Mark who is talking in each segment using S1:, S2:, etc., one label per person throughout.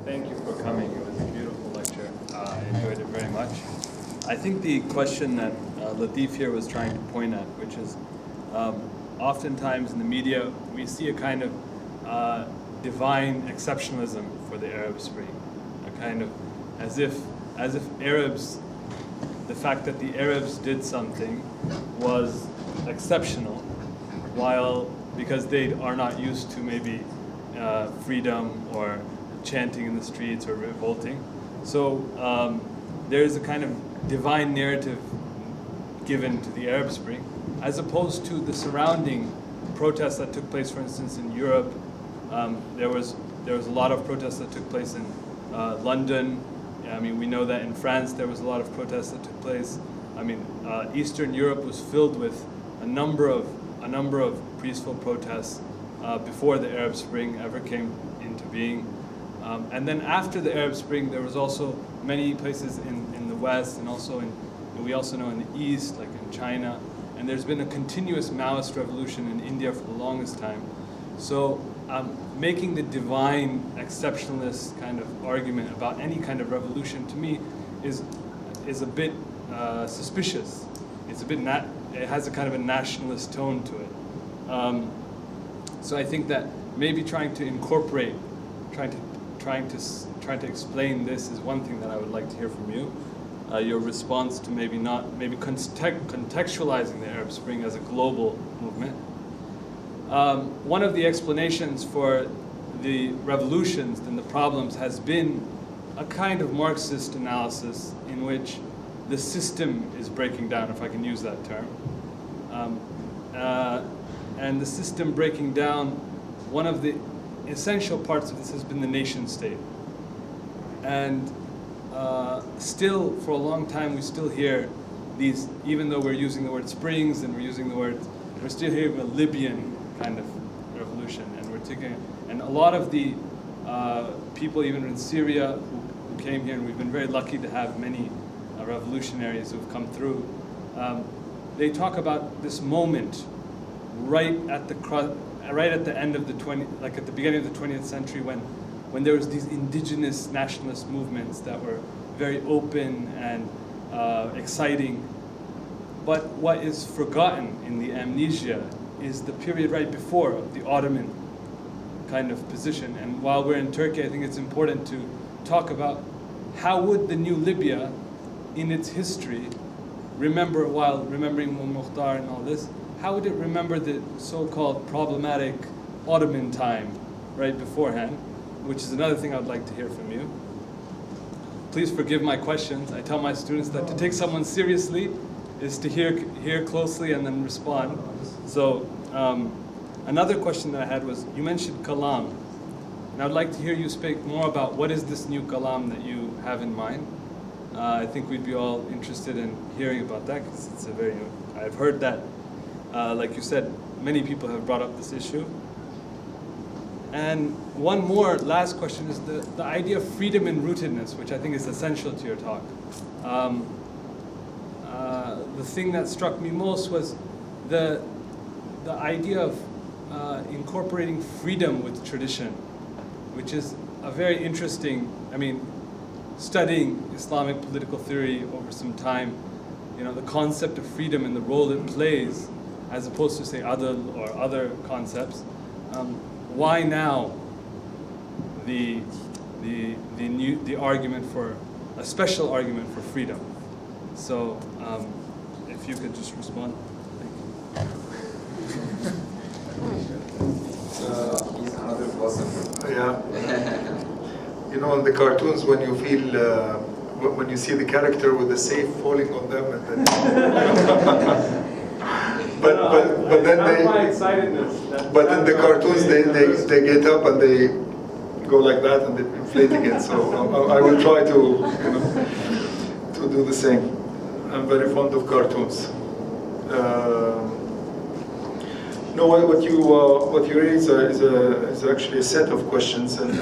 S1: Thank you for coming. It was a beautiful lecture. I enjoyed it very much. I think the question that Latif here was trying to point at, which is oftentimes in the media we see a kind of divine exceptionalism for the Arab Spring, a kind of as if Arabs, the fact that the Arabs did something was exceptional, while because they are not used to maybe freedom or chanting in the streets or revolting. So there is a kind of divine narrative given to the Arab Spring, as opposed to the surrounding protests that took place, for instance, in Europe. There was a lot of protests that took place in London. I mean, we know that in France there was a lot of protests that took place. I mean, Eastern Europe was filled with a number of peaceful protests before the Arab Spring ever came into being. And then after the Arab Spring, there was also many places in the West, and also we also know in the East, like in China. And there's been a continuous Maoist revolution in India for the longest time. So making the divine exceptionalist kind of argument about any kind of revolution, to me, is a bit suspicious. It's a bit it has a kind of a nationalist tone to it. So I think that maybe trying to incorporate, trying to explain this is one thing that I would like to hear from you. Your response to maybe contextualizing the Arab Spring as a global movement. One of the explanations for the revolutions and the problems has been a kind of Marxist analysis in which the system is breaking down, if I can use that term. And the system breaking down, one of the essential parts of this has been the nation state. And still, for a long time, we still hear these, even though we're using the word springs and we're still hearing a Libyan kind of revolution. And a lot of the people, even in Syria, who came here, and we've been very lucky to have many revolutionaries who've come through, they talk about this moment right at the end of like at the beginning of the 20th century, when there was these indigenous nationalist movements that were very open and exciting. But what is forgotten in the amnesia is the period right before the Ottoman kind of position. And while we're in Turkey, I think it's important to talk about how would the new Libya, in its history, while remembering Mukhtar and all this, how would it remember the so-called problematic Ottoman time right beforehand, which is another thing I'd like to hear from you. Please forgive my questions. I tell my students that to take someone seriously is to hear closely and then respond. So another question that I had was, you mentioned kalam, and I'd like to hear you speak more about what is this new kalam that you have in mind. I think we'd be all interested in hearing about that, because it's I've heard that, like you said, many people have brought up this issue. And one more last question is the idea of freedom and rootedness, which I think is essential to your talk. The thing that struck me most was the idea of incorporating freedom with tradition, which is a very interesting, studying Islamic political theory over some time, the concept of freedom and the role it plays, as opposed to say other concepts. Why now the argument for a special argument for freedom? So if you could just respond. Thank you.
S2: He's another philosopher.
S3: Yeah. In the cartoons, when you feel when you see the character with the safe falling on them, and then but then but in the cartoons they get up and they go like that and they inflate again. So I will try to do the same. I'm very fond of cartoons. No, what you raise is actually a set of questions and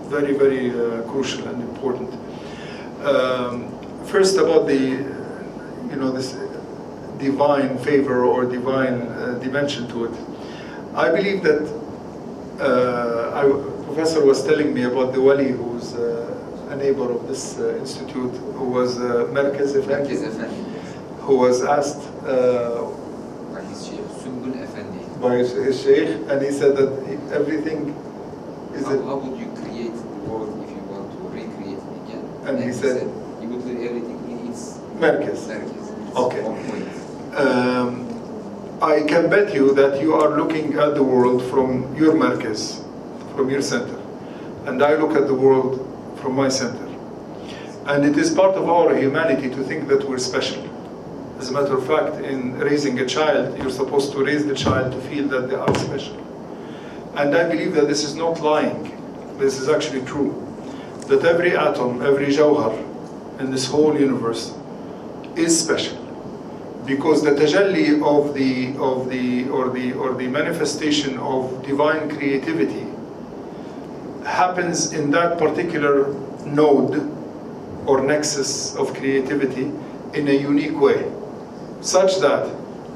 S3: very, very crucial and important. First, about this divine favor or divine dimension to it. I believe that, professor was telling me about the wali who's a neighbor of this institute, who was Merkez Effendi, who was asked by his sheikh, and he said that everything is
S2: how would you create the world if you want to recreate it again?
S3: And he said
S2: you would leave everything in its
S3: Merkez. Okay.
S2: Point.
S3: I can bet you that you are looking at the world from your Merkez, from your center, and I look at the world from my center. And it is part of our humanity to think that we're special. As a matter of fact, in raising a child, you're supposed to raise the child to feel that they are special. And I believe that this is not lying. This is actually true. That every atom, every jawhar in this whole universe is special. Because the tajalli of the manifestation of divine creativity happens in that particular node or nexus of creativity in a unique way, such that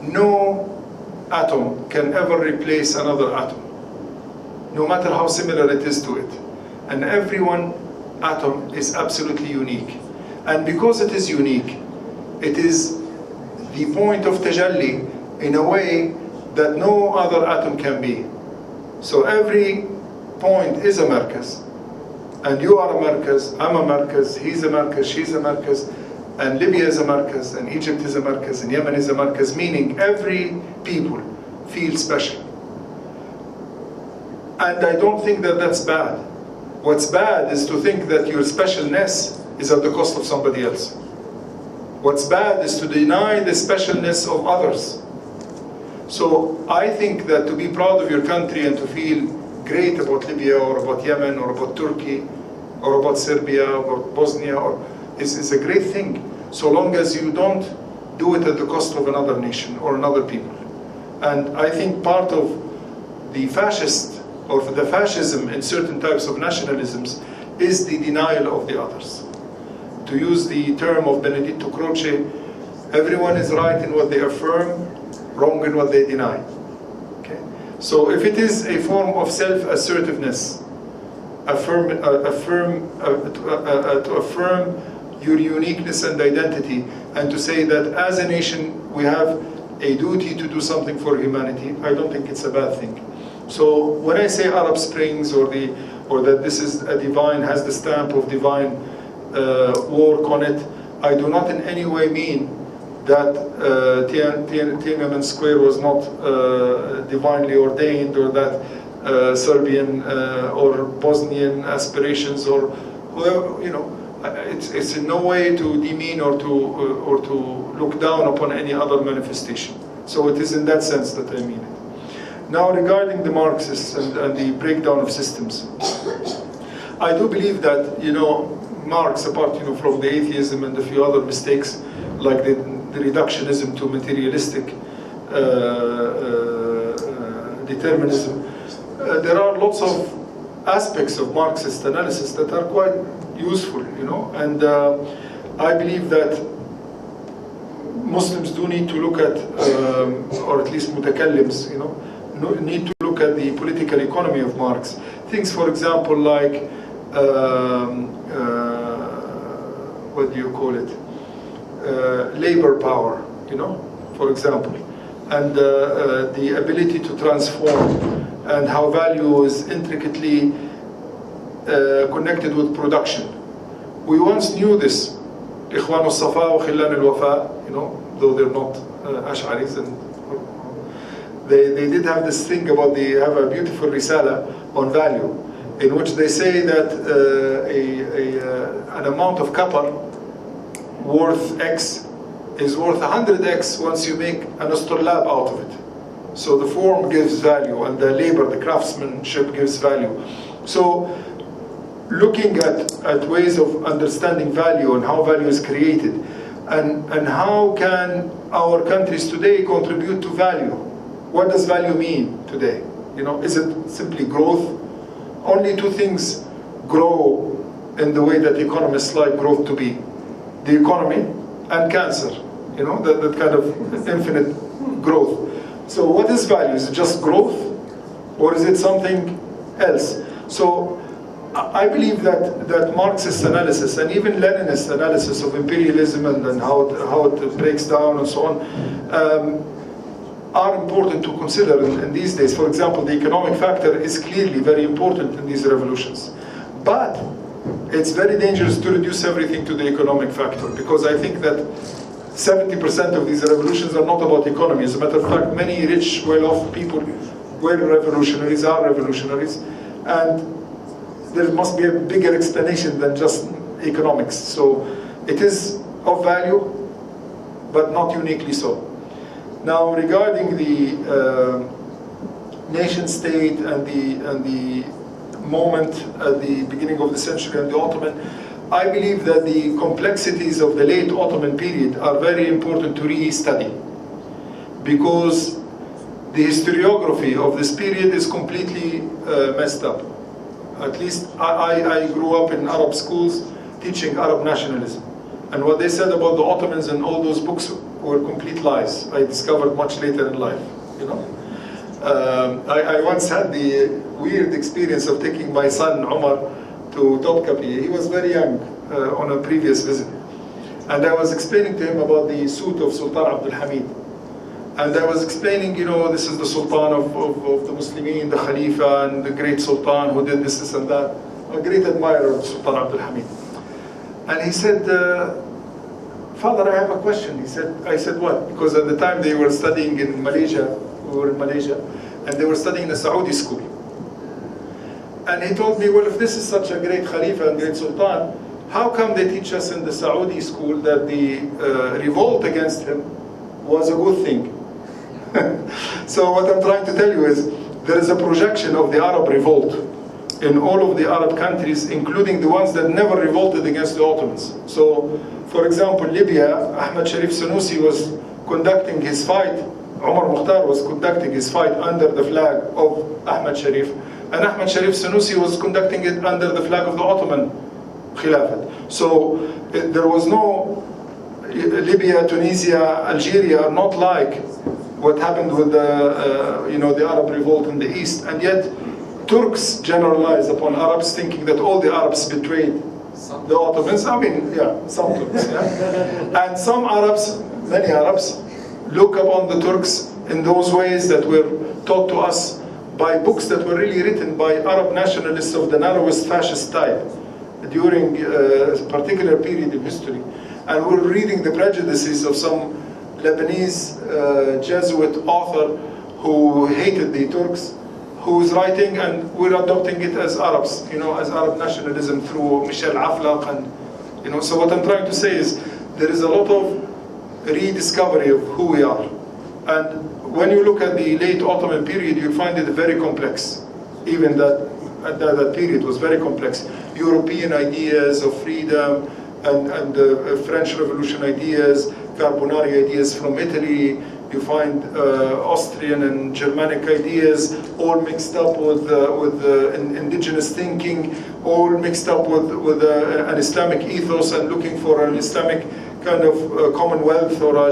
S3: no atom can ever replace another atom, no matter how similar it is to it. And every one atom is absolutely unique. And because it is unique, it is the point of tajalli in a way that no other atom can be. So every point is a markaz. And you are a markaz, I'm a markaz, he's a markaz, she's a markaz, and Libya is a markaz, and Egypt is a markaz, and Yemen is a markaz, meaning every people feels special. And I don't think that that's bad. What's bad is to think that your specialness is at the cost of somebody else. What's bad is to deny the specialness of others. So I think that to be proud of your country and to feel great about Libya or about Yemen or about Turkey or about Serbia or about Bosnia is a great thing, so long as you don't do it at the cost of another nation or another people. And I think part of the fascist or the fascism in certain types of nationalisms is the denial of the others. To use the term of Benedetto Croce, everyone is right in what they affirm, wrong in what they deny. Okay? So if it is a form of self-assertiveness, to affirm your uniqueness and identity, and to say that as a nation we have a duty to do something for humanity, I don't think it's a bad thing. So when I say Arab Springs or that this is a divine, has the stamp of divine work on it, I do not in any way mean that Tiananmen Square was not divinely ordained, or that Serbian or Bosnian aspirations or whoever, you know, it's in no way to demean or to look down upon any other manifestation. So it is in that sense that I mean it. Now regarding the Marxists and the breakdown of systems, I do believe that, you know, Marx, apart, you know, from the atheism and a few other mistakes like the reductionism to materialistic determinism, there are lots of aspects of Marxist analysis that are quite useful, you know, and I believe that Muslims do need to look at, or at least mutakallims, you know, need to look at the political economy of Marx. Things, for example, like what do you call it? Labor power, you know, for example, and the ability to transform, and how value is intricately connected with production. We once knew this. Ikhwan al-Safa wa Khillan al-Wafa, you know, though they're not Ash'aris, and they did have this thing about they have a beautiful risala on value, in which they say that an amount of copper worth X is worth 100X once you make an astrolabe out of it. So the form gives value, and the labor, the craftsmanship gives value. So looking at ways of understanding value and how value is created, and how can our countries today contribute to value? What does value mean today? You know, is it simply growth? Only two things grow in the way that economists like growth to be: the economy and cancer. You know, that kind of infinite growth. So what is value? Is it just growth, or is it something else? So I believe that Marxist analysis and even Leninist analysis of imperialism and how it breaks down and so on are important to consider in these days. For example, the economic factor is clearly very important in these revolutions. But it's very dangerous to reduce everything to the economic factor, because I think that 70% of these revolutions are not about economy. As a matter of fact, many rich, well-off people were revolutionaries, are revolutionaries, and there must be a bigger explanation than just economics. So it is of value, but not uniquely so. Now, regarding the nation state and the moment at the beginning of the century and the Ottoman, I believe that the complexities of the late Ottoman period are very important to re-study, because the historiography of this period is completely messed up. At least I grew up in Arab schools teaching Arab nationalism. And what they said about the Ottomans and all those books were complete lies. I discovered much later in life, you know. I once had the weird experience of taking my son Omar to Topkapi. He was very young on a previous visit. And I was explaining to him about the suit of Sultan Abdul Hamid. And I was explaining, you know, this is the Sultan of the Muslimin, the Khalifa, and the great Sultan who did this and that. A great admirer of Sultan Abdul Hamid. And he said, Father, I have a question. I said, what? Because at the time they were studying in Malaysia, we were in Malaysia, and they were studying in a Saudi school. And he told me, well, if this is such a great Khalifa and great Sultan, how come they teach us in the Saudi school that the revolt against him was a good thing? So what I'm trying to tell you is, there is a projection of the Arab revolt in all of the Arab countries, including the ones that never revolted against the Ottomans. So, for example, Libya, Ahmad Sharif Sanusi was conducting his fight, Omar Mukhtar was conducting his fight under the flag of Ahmad Sharif, and Ahmad Sharif Sanusi was conducting it under the flag of the Ottoman Khilafat. So there was no Libya, Tunisia, Algeria are not like what happened with the Arab revolt in the East, and yet Turks generalize upon Arabs, thinking that all the Arabs betrayed the Ottomans. I mean, yeah, some Turks, yeah. And some Arabs, many Arabs, look upon the Turks in those ways that were taught to us by books that were really written by Arab nationalists of the narrowest fascist type during a particular period in history. And we're reading the prejudices of some Lebanese Jesuit author who hated the Turks, who is writing, and we're adopting it as Arabs, you know, as Arab nationalism through Michel Aflaq. And, so what I'm trying to say is, there is a lot of rediscovery of who we are. And when you look at the late Ottoman period, you find it very complex. Even that period was very complex. European ideas of freedom and French Revolution ideas, Carbonari ideas from Italy. You find Austrian and Germanic ideas all mixed up with indigenous thinking, all mixed up with an Islamic ethos and looking for an Islamic kind of commonwealth or a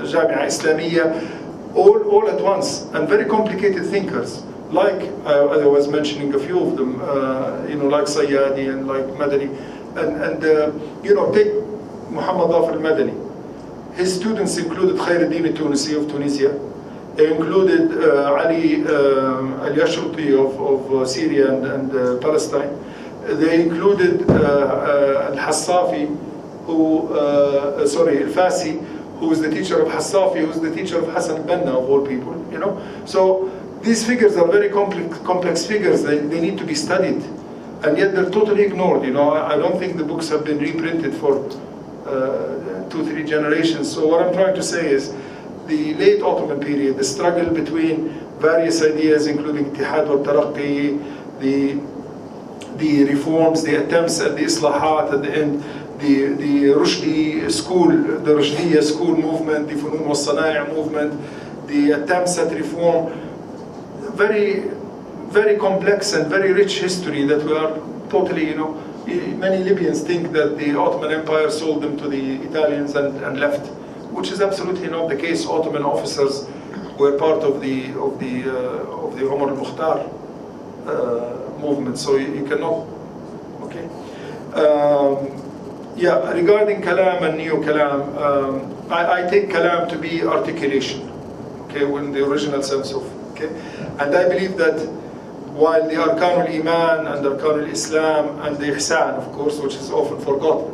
S3: Jamia Islamiyya, all at once, and very complicated thinkers. Like I was mentioning a few of them, like Sayyadi and like Madani, and take Muhammad Dhafar al-Madani. His students included Khairuddin al-Tunisi of Tunisia. They included Ali al-Yashruti of Syria and Palestine. They included al-Hassafi, al-Fasi, who is the teacher of Hassafi, who is the teacher of Hassan al-Banna of all people. So these figures are very complex figures. They need to be studied, and yet they're totally ignored. I don't think the books have been reprinted for 2-3 generations. So what I'm trying to say is, the late Ottoman period, the struggle between various ideas, including Ittihad wa Taraqqi, the reforms, the attempts at the Islahat at the end, the Rushdi school, the Rushdiya school movement, the Funun wa Sana'i movement, the attempts at reform, very, very complex and very rich history that we are totally, many Libyans think that the Ottoman Empire sold them to the Italians and left, which is absolutely not the case. Ottoman officers were part of the Umar al-Mukhtar movement, so you cannot, okay. Yeah, regarding kalam and neo-kalam, I take kalam to be articulation, okay, in the original sense of, okay, and I believe that while the Arkanul Iman and Arkanul Islam and the Ihsan, of course, which is often forgotten,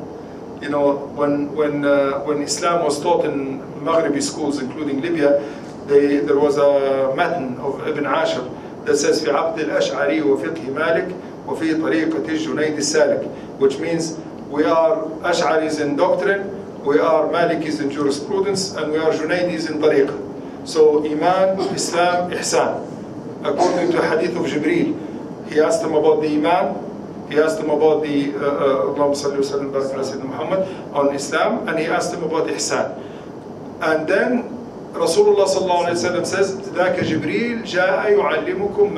S3: you know, when Islam was taught in Maghribi schools, including Libya, there was a matan of Ibn Ashir that says في عقد الأشعري وفقه مالك وفي طريقة الجنيد السالك, which means we are Ash'aris in doctrine, we are Malikis in jurisprudence, and we are Junaydis in tariqah. So Iman, Islam, Ihsan. According to hadith of Jibreel, he asked him about the Iman, he asked him about the Allahumma salli wa sallim barak ala Sayyidina Muhammad on Islam, and he asked him about Ihsan. And then Rasulullah sallallahu alayhi wa sallam says, ذاك جبريل جاء يعلمكم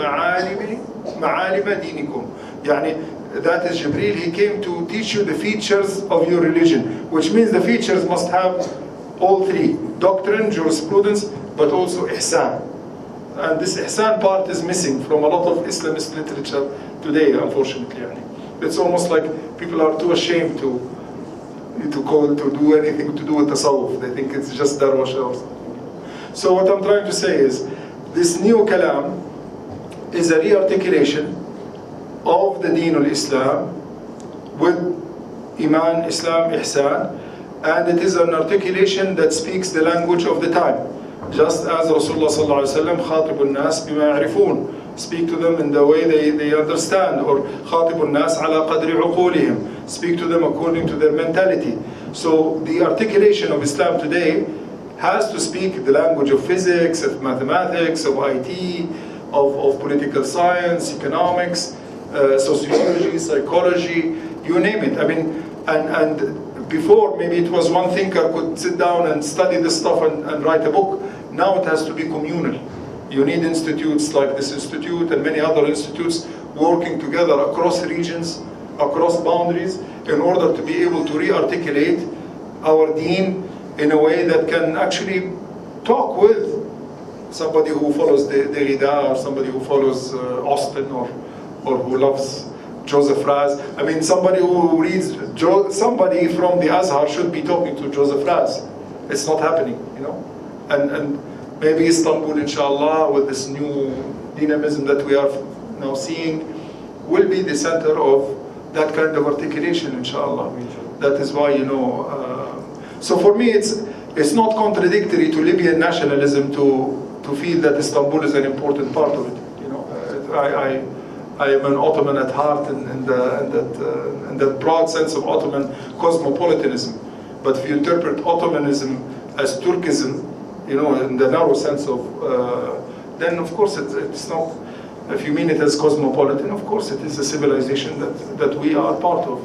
S3: معالم دينكم. يعني, that is Jibreel, he came to teach you the features of your religion, which means the features must have all three: doctrine, jurisprudence, but also ihsan. And this ihsan part is missing from a lot of Islamist literature today, unfortunately. It's almost like people are too ashamed to do anything to do with tasawwuf. They think it's just darwash or something. So what I'm trying to say is, this new kalam is a re-articulation of the Deen al-Islam with Iman, Islam, Ihsan, and it is an articulation that speaks the language of the time. Just as Rasulullah sallallahu alaihi wasallam khatibun nas bima ya'rifun, speak to them in the way they understand, or khatibun nas ala qadri uqulihim, speak to them according to their mentality. So the articulation of Islam today has to speak the language of physics, of mathematics, of IT, of political science, economics, sociology, psychology, you name it. I mean, and before maybe it was one thinker could sit down and study this stuff and write a book. Now it has to be communal. You need institutes like this institute and many other institutes working together across regions, across boundaries, in order to be able to re-articulate our deen in a way that can actually talk with somebody who follows Derrida, or somebody who follows Austin, or who loves Joseph Raz. I mean, somebody who reads, somebody from the Azhar should be talking to Joseph Raz. It's not happening, you know. And maybe Istanbul, inshallah, with this new dynamism that we are now seeing, will be the center of that kind of articulation, inshallah. That is why, you know, so for me it's not contradictory to Libyan nationalism to feel that Istanbul is an important part of it. You know, I am an Ottoman at heart in that broad sense of Ottoman cosmopolitanism. But if you interpret Ottomanism as Turkism, you know, in the narrow sense of, then of course it's not. If you mean it as cosmopolitan, of course it is a civilization that we are part of.